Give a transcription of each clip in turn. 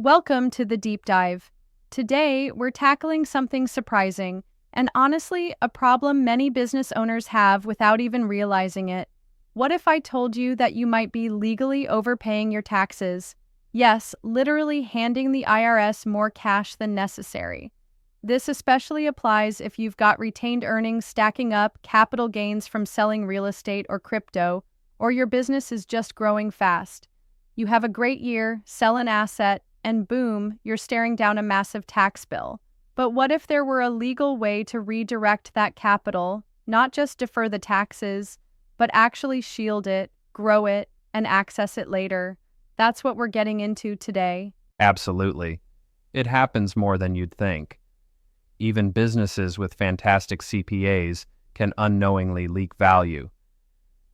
Welcome to the deep dive. Today, we're tackling something surprising and honestly, a problem many business owners have without even realizing it. What if I told you that you might be legally overpaying your taxes? Yes, literally handing the IRS more cash than necessary. This especially applies if you've got retained earnings stacking up, capital gains from selling real estate or crypto, or your business is just growing fast. You have a great year, sell an asset, and boom, you're staring down a massive tax bill. But what if there were a legal way to redirect that capital, not just defer the taxes, but actually shield it, grow it, and access it later? That's what we're getting into today. Absolutely. It happens more than you'd think. Even businesses with fantastic CPAs can unknowingly leak value.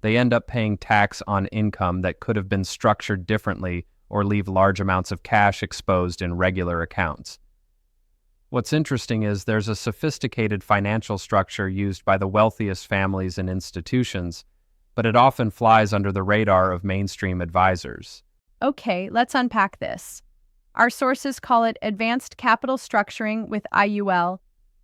They end up paying tax on income that could have been structured differently or leave large amounts of cash exposed in regular accounts. What's interesting is there's a sophisticated financial structure used by the wealthiest families and institutions, but it often flies under the radar of mainstream advisors. Okay, let's unpack this. Our sources call it advanced capital structuring with IUL.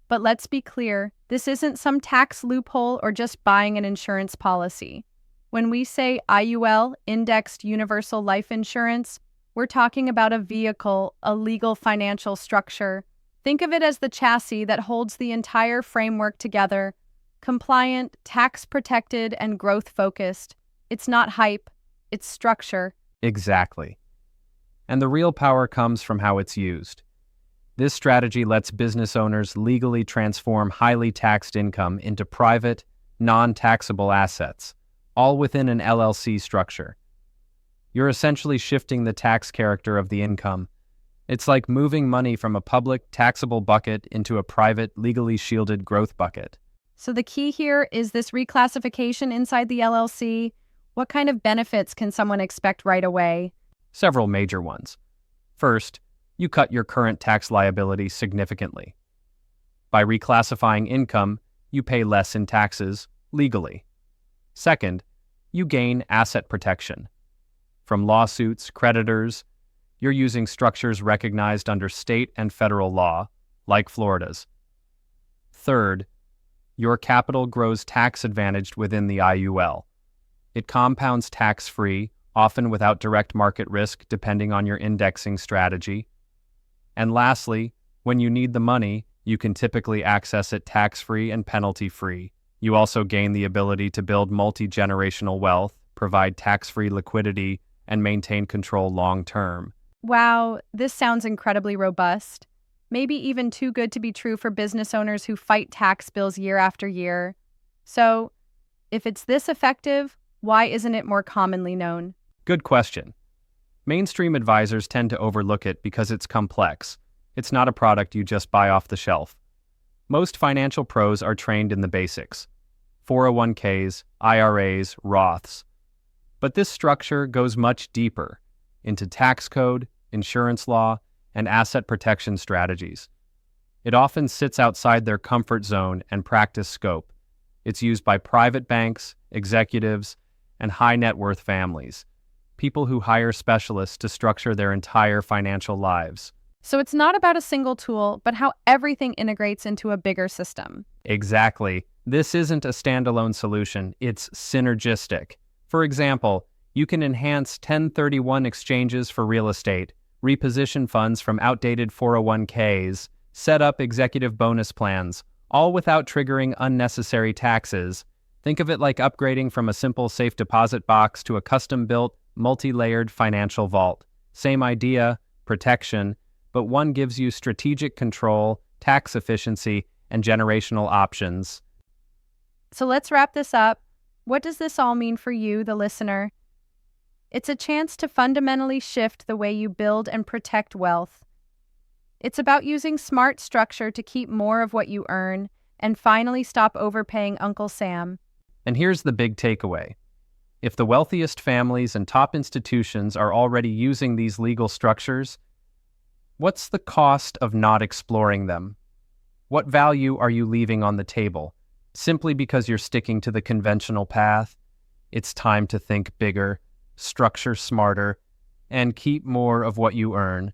But let's be clear, this isn't some tax loophole or just buying an insurance policy. When we say IUL, Indexed Universal Life Insurance, we're talking about a vehicle, a legal financial structure. Think of it as the chassis that holds the entire framework together, compliant, tax-protected, and growth-focused. It's not hype, it's structure. Exactly. And the real power comes from how it's used. This strategy lets business owners legally transform highly taxed income into private, non-taxable assets, all within an LLC structure. You're essentially shifting the tax character of the income. It's like moving money from a public, taxable bucket into a private, legally shielded growth bucket. So the key here is this reclassification inside the LLC. What kind of benefits can someone expect right away? Several major ones. First, you cut your current tax liability significantly. By reclassifying income, you pay less in taxes legally. Second, you gain asset protection. From lawsuits, creditors, you're using structures recognized under state and federal law, like Florida's. Third, your capital grows tax-advantaged within the IUL. It compounds tax-free, often without direct market risk depending on your indexing strategy. And lastly, when you need the money, you can typically access it tax-free and penalty-free. You also gain the ability to build multi-generational wealth, provide tax-free liquidity, and maintain control long-term. Wow, this sounds incredibly robust. Maybe even too good to be true for business owners who fight tax bills year after year. So, if it's this effective, why isn't it more commonly known? Good question. Mainstream advisors tend to overlook it because it's complex. It's not a product you just buy off the shelf. Most financial pros are trained in the basics: 401ks, IRAs, Roths. But this structure goes much deeper into tax code, insurance law, and asset protection strategies. It often sits outside their comfort zone and practice scope. It's used by private banks, executives, and high net worth families, people who hire specialists to structure their entire financial lives. So it's not about a single tool, but how everything integrates into a bigger system. Exactly. This isn't a standalone solution, it's synergistic. For example, you can enhance 1031 exchanges for real estate, reposition funds from outdated 401ks, set up executive bonus plans, all without triggering unnecessary taxes. Think of it like upgrading from a simple safe deposit box to a custom-built, multi-layered financial vault. Same idea, protection, but one gives you strategic control, tax efficiency, and generational options. So let's wrap this up. What does this all mean for you, the listener? It's a chance to fundamentally shift the way you build and protect wealth. It's about using smart structure to keep more of what you earn and finally stop overpaying Uncle Sam. And here's the big takeaway. If the wealthiest families and top institutions are already using these legal structures, what's the cost of not exploring them? What value are you leaving on the table? Simply because you're sticking to the conventional path? It's time to think bigger, structure smarter, and keep more of what you earn.